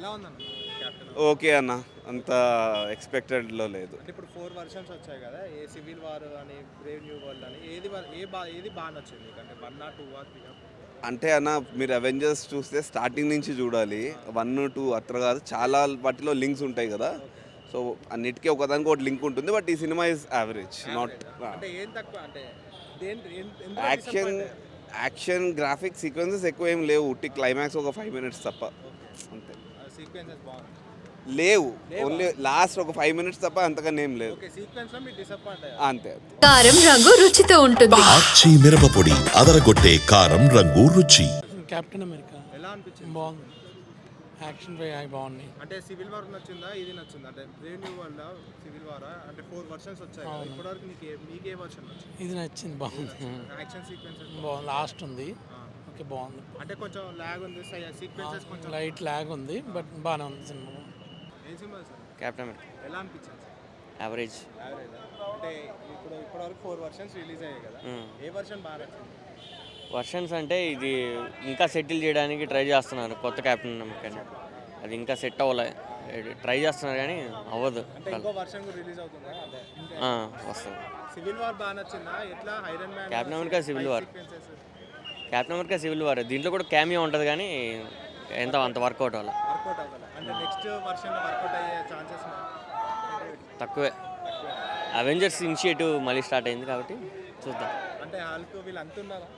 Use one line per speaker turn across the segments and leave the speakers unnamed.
ఎలా ఉందన్న captain?
Okay అన్న, అంత ఎక్స్పెక్టెడ్లో లేదు.
అంటే ఇప్పుడు 4 వర్షన్స్ వచ్చాయి కదా, ఏ సివిల్ వార్ అని, బ్రేవ్ న్యూ వరల్డ్ అని, ఏది బాగా నచ్చింది మీకు? అంటే 1 2 3?
అంటే అన్న, మీరు అవెంజర్స్ చూస్తే స్టార్టింగ్ నుంచి చూడాలి. 1 2 అത്ര కాదు, చాలా వాటిలో లింక్స్ ఉంటాయి కదా. సో అన్నిటికీ ఒకదానికి ఒకటి లింక్ ఉంటుంది. బట్ ఈ సినిమా ఇస్ యావరేజ్, నాట్.
అంటే ఏం తక్కువ అంటే
యాక్షన్ యాక్షన్ గ్రాఫిక్ సీక్వెన్సెస్ ఎక్కువ ఏం లేవు. ఉట్టి క్లైమాక్స్ ఒక 5 minutes తప్ప, అంతే.
సీక్వెన్సెస్ బాగుంది
లేవు. ఓన్లీ లాస్ట్ ఒక 5 minutes తప్ప అంతకన్నా ఏం లేదు.
ఓకే, సీక్వెన్స్ లో మీరు డిసప్పాయింట్ అయ్యారు.
అంతే.
కారం రంగు రుచితో ఉంటుంది.
ఆచి మిరపపొడి అదరగొట్టే కారం రంగు రుచి.
కెప్టెన్ అమెరికా
ఎలా అనిపించింది?
బాగుంది. యాక్షన్ బాగున్నాయి.
అంటే సివిల్ వార్ నచ్చిందా, ఇది నచ్చిందా? అంటే Brave new world, civil war, అంటే 4 వర్షన్స్ వచ్చాయి కదా, ఇప్పటివరకు మీకు ఏ వర్షన్ నచ్చింది?
ఇది నచ్చింది, బాగుంది.
యాక్షన్ సీక్వెన్సెస్
బాగుంది. లాస్ట్ ఉంది, ఓకే, బాగుంది.
అంటే కొంచెం లాగ్ ఉంది, సీక్వెన్సెస్ కొంచెం
లైట్ లాగ్ ఉంది, బట్ బాగానే ఉంది సినిమా.
ఏం సినిమా సార్?
కెప్టెన్ అమెరికా
ఎలా అనిపించింది సార్?
యావరేజ్.
అంటే ఇప్పటివరకు 4 వర్షన్స్ రిలీజ్ అయ్యాయి కదా, ఏ వర్షన్ బాగా నచ్చింది?
వర్షన్స్ అంటే ఇది ఇంకా సెటిల్ చేయడానికి ట్రై చేస్తున్నారు కొత్త కెప్టెన్ అమెరికాని. అది ఇంకా సెట్ అవ్వలే, ట్రై చేస్తున్నారు కానీ అవ్వదు.
అంటే ఇంకో వర్షన్ కూడా రిలీజ్ అవుతుందా? అదే
వస్తుంది.
సివిల్ వార్ బాగా నచ్చిందా? ఎట్లా iron man,
captain America civil war.
Sequences?
Captain America civil war దీంట్లో కూడా క్యామియో ఉంటుంది కానీ అంత వర్కౌట్ అవ్వాలి.
వర్కౌట్ అవ్వాలి అంటే నెక్స్ట్ వర్షన్ వర్కౌట్ అయ్యే ఛాన్సెస్
తక్కువే. అవెంజర్స్ ఇనిషియేటివ్ మళ్ళీ స్టార్ట్ అయింది కాబట్టి చూద్దాం.
అంటే హల్క్ వీళ్ళు అంటున్నారా?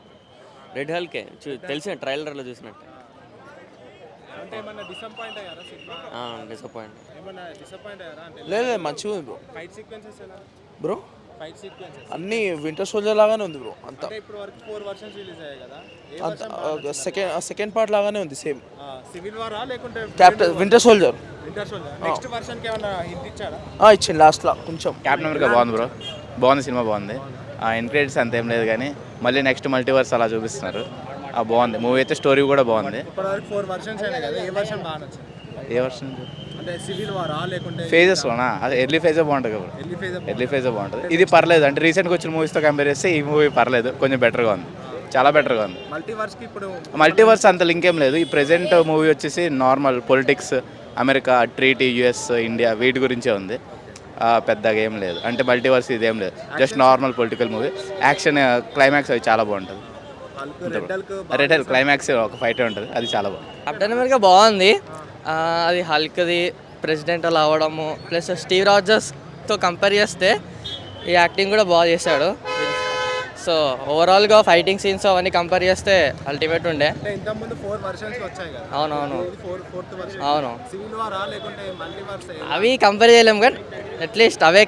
రెడ్ హల్కే తెలిసిన ట్రైలర్లో చూసినట్టు.
అంటే ఏమన్నా డిసప్పాయింట్ అయ్యారా సినిమా?
డిసప్పాయింట్.
ఏమన్నా డిసప్పాయింట్ అయ్యారా? అంటే
లేదు, మంచిగా ఉంది బ్రో.
ఫైట్ సీక్వెన్సెస్ ఎలా?
బ్రో
ఫైట్ సీక్వెన్సెస్
అన్ని వింటర్ సోల్జర్ లాగానే ఉంది బ్రో. అంతా
అంటే ఇప్పుడు వరకు 4 వర్షన్స్ రిలీజ్ అయ్యాయి కదా, ఏ వర్షన్
సెకండ్ పార్ట్ లాగానే ఉంది, సేమ్.
సివిల్ వారా లేకుంటే
captain winter soldier
winter soldier? Next version కి ఏమన్నా హింట్ ఇచ్చారా?
ఇచ్చింది లాస్ట్లో కొంచెం.
కెప్టెన్ అమెరికా బాగుంది బ్రో, బాగుంది సినిమా, బాగుంది. ఎండ్ క్రెడిట్స్ అంత ఏం లేదు కానీ మళ్ళీ నెక్స్ట్ మల్టీవర్స్ అలా చూపిస్తున్నారు. బాగుంది మూవీ అయితే, స్టోరీ కూడా బాగుంది.
ఇప్పటివరకు 4 వర్షన్స్ అయినాయి కదా, ఏ వర్షన్ బాగా నచ్చింది?
ఏ వర్షన్
అంటే సివిల్ వారా లేకుంటే
ఫేజెస్లోనా? అదే ఎర్లీ ఫేజే బాగుంటుంది కదా, ఎర్లీ ఫేజే బాగుంటుంది. ఇది పర్లేదు, అంటే రీసెంట్గా వచ్చిన మూవీస్తో కంపేర్ చేస్తే ఈ మూవీ పర్లేదు, కొంచెం బెటర్గా ఉంది, చాలా బెటర్గా ఉంది.
మల్టీవర్స్ కి ఇప్పుడు
మల్టీవర్స్ అంత లింక్ ఏం లేదు. ఈ ప్రెజెంట్ మూవీ వచ్చేసి normal politics, America, treaty, US, India, వీటి గురించే ఉంది. పెద్దగా ఏం లేదు, అంటే మల్టీవర్స్ ఇదేం లేదు, just normal political movie. Action, climax అవి చాలా బాగుంటుంది. రెడ్ హెల్ క్లైమాక్స్ ఒక ఫైట్ ఉంటుంది, అది చాలా బాగుంది.
కెప్టెన్ అమెరికా బాగుంది. అది హల్క్ది ప్రెసిడెంట్ అలా అవ్వడము, ప్లస్ స్టీవ్ రాజర్స్తో కంపేర్ చేస్తే ఈ యాక్టింగ్ కూడా బాగా చేశాడు. సో ఓవరాల్గా ఫైటింగ్ సీన్స్ అవన్నీ కంపేర్ చేస్తే అల్టిమేట్ ఉండే.
ఇంతకుముందు 4 వర్షన్స్ వచ్చాయి కదా.
అవునవును,
ఫోర్త్ వర్షన్
అవును.
సివిల్ వారా లేకుంటే మల్టీవర్స్?
అవి కంపేర్ చేయలేము కానీ అట్లీస్ట్ అవే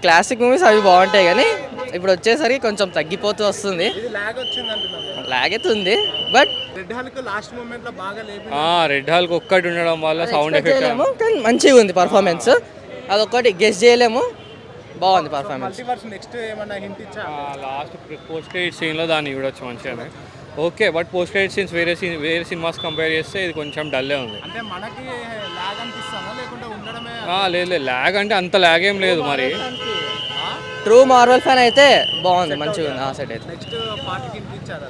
క్లాసిక్ మూవీస్ అవి బాగుంటాయి కానీ ఇప్పుడు వచ్చేసరికి కొంచెం తగ్గిపోతూ వస్తుంది.
ఇది లాగ్ వచ్చింది అంటున్నారు.
లాగ్ అయితే ఉంది, but
red Hulk last moment లో బాగా లేపి,
రెడ్ హల్క్ ఒక్కటి ఉండడం వల్ల సౌండ్ ఎఫెక్ట్
కానీ మంచిగా ఉంది పర్ఫార్మెన్స్. అదొక్కటి గెస్ చేయలేము, బాగుంది పర్ఫార్మెన్స్.
మల్టీవర్స్ నెక్స్ట్ ఏమన్నా హింట్ ఇచ్చా?
లాస్ట్ పోస్ట్ క్రెడిట్ సీన్లో దాన్ని చూడొచ్చు మంచిగానే. Okay, but post credit scenes వేరే సినిమాస్ కంపేర్ చేస్తే ఇది కొంచెం డల్లే ఉంది.
అంటే మనకి లాగ్ అనిపిస్తుందా లేకుంటే ఉండడమే?
లేదు, ల్యాగ్ అంటే అంత ల్యాగ్ ఏం లేదు మరి.
ట్రూ మార్వెల్ ఫ్యాన్ అయితే బాగుంది, మంచిగా ఉంది. ఆ సెట్ అయితే
నెక్స్ట్ పార్ట్ కి హింట్ ఇచ్చారా?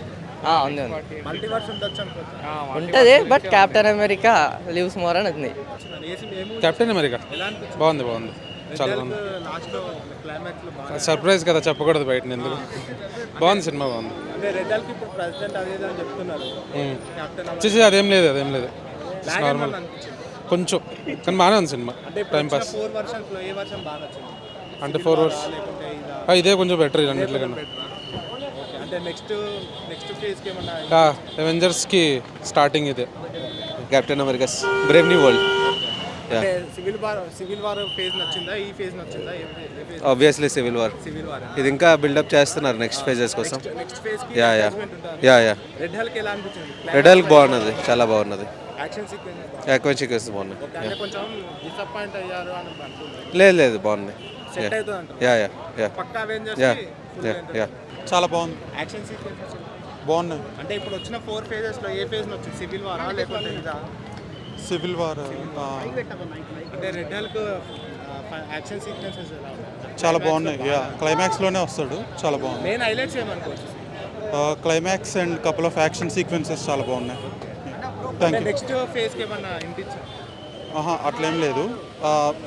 ఉంది ఉంది
మల్టీవర్స్ ఉండొచ్చు అనుకోవచ్చు.
ఉంటుంది, but captain America lives more అని ఉంది.
కెప్టెన్ అమెరికా
ఎలా అనిపించింది?
బాగుంది, చాలా బాగుంది.
లాస్ట్ లో క్లైమాక్స్ లో బాగా
సర్ప్రైజ్ కదా, చెప్పకూడదు బయట ఎందుకు. బాగుంది సినిమా, బాగుంది.
అంటే రెడ్ హల్క్ ఇప్పుడు ప్రెసిడెంట్ అదేదో అని చెప్తున్నారు. కెప్టెన్
చూసి అదేం లేదు
లాగ్
నార్మల్
అనిపించింది
కొంచెం, కానీ బాగానే ఉంది సినిమా.
అంటే
టైం పాస్.
4 వర్షన్స్ లో ఏ వర్షన్ బాగా నచ్చింది?
అంటే 4 అవర్స్
లేకుంటే ఇదా?
ఇదే కొంచెం బెటర్ అన్నిట్లో కన్నా.
ఓకే, అంటే నెక్స్ట్ ఫేజ్ కి ఏమన్నా?
అవెంజర్స్కి స్టార్టింగ్ ఇదే.
Captain America's brave new world.
అంటే సివిల్ వార్ ఫేజ్ నచ్చిందా, ఈ ఫేజ్ నచ్చిందా?
Obviously civil war.
Civil war
ఇది ఇంకా బిల్డప్ చేస్తున్నారు నెక్స్ట్ ఫేజెస్ కోసం.
నెక్స్ట్ ఫేజ్ కి
యా
రెడ్ హల్క్ ఎలా అనిపించింది?
రెడ్ హల్క్ బాగున్నది, చాలా బాగున్నది.
యాక్షన్ సీక్వెన్స్
ఎక్కువ సీక్వెన్స్ బాగున్నాయి.
అంటే కొంచెం డిసప్పాయింట్ అయ్యారు అని అనుకుంటున్నాను.
లేదు బాగున్నాయి.
సెట్ అవుతుంది అంటారు.
యా
పక్కా అవెంజర్స్
యా
కి
యా
చాలా బాగుంది,
యాక్షన్ సీక్వెన్సెస్
బాగున్నాయి.
అంటే ఇప్పుడు వచ్చిన 4 ఫేజెస్ లో ఏ ఫేజ్ నచ్చింది? సివిల్ వారా లేకుంటే ఇదా?
సివిల్ వార్
అంటే రెడ్ హల్క్ యాక్షన్ సీక్వెన్సెస్ ఎలా ఉన్నాయి?
చాలా బాగున్నాయి. క్లైమాక్స్లోనే వస్తాడు, చాలా బాగుంది.
మెయిన్ హైలైట్స్ ఏమనుకోవచ్చు?
Climax and couple of action sequences చాలా బాగున్నాయి. Thank you.
నెక్స్ట్ ఫేజ్ కి ఏమన్నా హింట్ ఇచ్చా?
అట్లేం లేదు,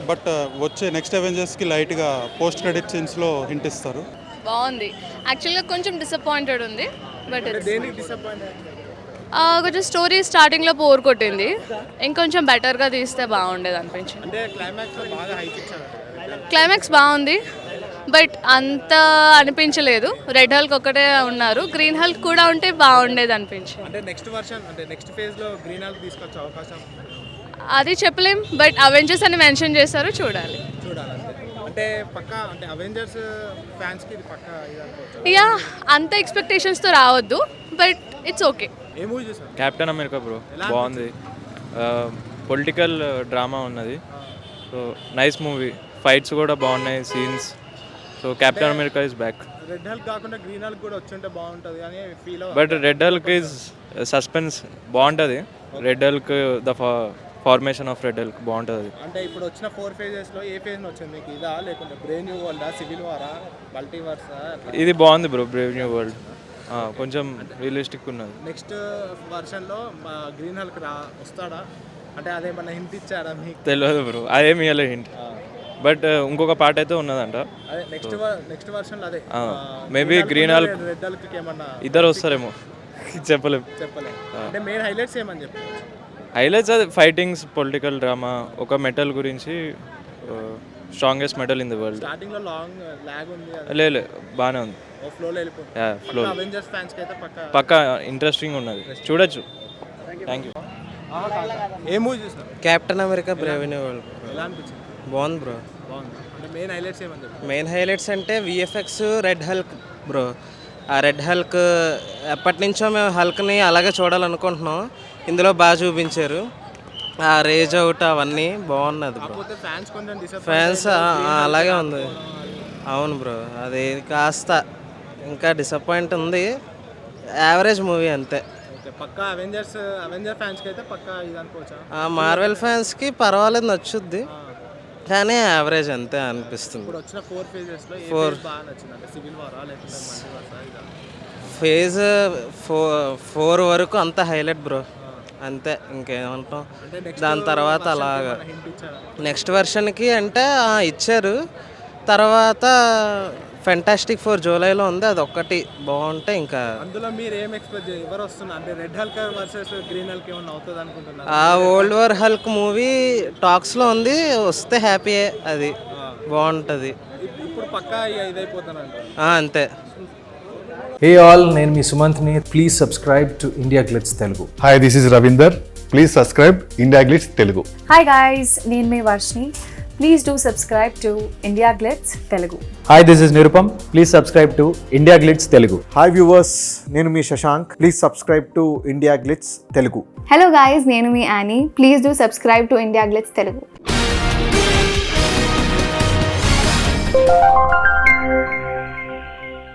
బట్ వచ్చే నెక్స్ట్ అవెంజర్స్కి లైట్గా పోస్ట్ క్రెడిట్ సీన్స్లో హింట్ ఇస్తారు.
బాగుంది. యాక్చువల్గా కొంచెం డిసప్పాయింటెడ్ ఉంది, బట్
దేనికి డిసప్పాయింట్?
కొంచెం స్టోరీ స్టార్టింగ్లో బోర్ కొట్టింది. ఇంకొంచెం బెటర్గా తీస్తే బాగుండేది అనిపించింది.
అంటే క్లైమాక్స్లో బాగా హైప్ ఇచ్చారు.
క్లైమాక్స్ బాగుంది, బట్ అంత అనిపించలేదు. రెడ్ హల్క్ ఒకటే ఉన్నారు, గ్రీన్ హల్క్ కూడా ఉంటే బాగుండేది అనిపించింది.
అంటే నెక్స్ట్ వర్షన్, అంటే నెక్స్ట్ ఫేజ్లో గ్రీన్ హల్క్ తీసుకొచ్చే అవకాశం
అది చెప్పలేం, బట్ అవెంజర్స్ అని మెన్షన్ చేశారు, చూడాలి.
అంటే పక్కా, అంటే అవెంజర్స్ ఫ్యాన్స్కి ఇది పక్కా ఇది అనుకోవచ్చు.
యా, అంత ఎక్స్పెక్టేషన్స్తో రావద్దు, బట్ ఇట్స్ ఓకే.
ఏ మూవీ చూసారు?
కెప్టెన్ అమెరికా బ్రో, బాగుంది. పొలిటికల్ డ్రామా ఉన్నది, సో నైస్ మూవీ. ఫైట్స్ కూడా బాగున్నాయి, scenes. So Captain America is back.
Red Hulk కాకుండా గ్రీన్ హల్క్ కూడా వచ్చుంటే బాగుంటుంది కానీ feel
but red Hulk is suspense బాగుంటుంది. Red Hulk the formation of Red Hulk బాగుంటుంది.
అంటే ఇప్పుడు వచ్చిన 4 ఫేజెస్లో ఏ ఫేజ్ వచ్చింది మీకు? ఇదా, లేకుంటే బ్రేవ్ న్యూ వరల్డా, సివిల్ వారా, మల్టీవర్సా?
ఇది బాగుంది బ్రో, బ్రేవ్ న్యూ వరల్డ్. కొంచెం రియలిస్టిక్ ఉన్నది.
నెక్స్ట్ వర్షన్లో గ్రీన్ హల్క్ వస్తాడా? అంటే అదేమన్నా హింట్ ఇచ్చాడా మీకు?
తెలియదు బ్రో, అదేమి ఇవ్వలేదు హింట్. బట్ ఇంకొక పార్ట్ అయితే ఉన్నదంట.
అదే నెక్స్ట్ వర్షన్లో అదే
మేబీ గ్రీన్ హల్క్,
రెడ్ హల్క్కి ఏమన్నా
ఇద్దరు వస్తారేమో, చెప్పలేము.
అంటే మెయిన్ హైలైట్స్ ఏమని చెప్పారు?
హైలైట్స్ అది ఫైటింగ్స్, పొలిటికల్ డ్రామా, ఒక మెటల్ గురించి, strongest metal in the world.
స్టార్టింగ్లో లాంగ్ లాగ్ ఉంది,
లేదు బాగానే ఉంది,
ఫ్లోలో వెళ్ళిపోతుంది.
ఫ్లో.
అవెంజర్స్ ఫ్యాన్స్కి అయితే
పక్కా ఇంట్రెస్టింగ్ ఉన్నది, చూడొచ్చు. Thank you.
ఏ మూవీ చూసారు?
Captain America Brave new world.
ఎలా అనిపించింది?
బాగుంది బ్రో.
బాగుంది. అంటే మెయిన్ హైలైట్స్ ఏమని చెప్పారు?
మెయిన్ హైలైట్స్ అంటే విఎఫ్ఎక్స్, రెడ్ హల్క్ బ్రో. ఆ రెడ్ హల్క్ ఎప్పటి నుంచో మేము హల్క్ని అలాగే చూడాలనుకుంటున్నాం, ఇందులో బాగా చూపించారు. ఆ రేజ్ అవుట్ అవన్నీ బాగున్నది బ్రో.
కాకపోతే ఫ్యాన్స్ కొంచెం
ఫ్యాన్స్ అలాగే ఉంది. అవును బ్రో, అది కాస్త ఇంకా డిసప్పాయింట్ ఉంది. యావరేజ్ మూవీ అంతే.
పక్కా అవెంజర్ ఫ్యాన్స్కి అయితే పక్కా ఇది అనుకోవచ్చా?
మార్వెల్ ఫ్యాన్స్కి పర్వాలేదు, నచ్చుద్ది, కానీ యావరేజ్ అంతే అనిపిస్తుంది.
ఇప్పుడు వచ్చిన 4 ఫేజెస్లో ఏ ఫేజ్ బాగా నచ్చింది? అంటే సివిల్ వారా, లేకుంటే మల్టీవర్సా? ఇదా
ఫేజ్ 4 వరకు అంత హైలైట్ బ్రో, అంతే, ఇంకేమంటాం. దాని తర్వాత అలాగా
హింట్ ఇచ్చారా?
నెక్స్ట్ వెర్షన్కి అంటే ఇచ్చారు. తర్వాత ఫెంటాస్టిక్ 4 జూలైలో ఉంది, అది ఒక్కటి బాగుంటే ఇంకా.
అందులో మీరు ఏం ఎక్స్పెక్ట్ చేయాలి? ఎవరు వస్తున్నారు? అంటే Red Hulk versus green Hulk ఏమన్నా అవుతుంది అనుకుంటున్నారు?
ఆ ఓల్డ్ వార్ హల్క్ మూవీ టాక్స్లో ఉంది, వస్తే హ్యాపీయే, అది బాగుంటుంది.
ఇప్పుడు పక్కా ఇదైపోతానంట.
అంతే.
హే ఆల్, నేను మీ సుమంత్ని. Please subscribe to India Glitz Telugu.
Hi, this is Ravinder. Please subscribe India Glitz Telugu.
Hi guys, నేను మీ Varshini. Please do subscribe to India Glitz Telugu.
Hi, this is Nirupam. Please subscribe to India Glitz Telugu.
Hi viewers, నేను మీ Shashank. Please subscribe to India Glitz Telugu.
Hello guys, నేను మీ Annie. Please do subscribe to India Glitz Telugu.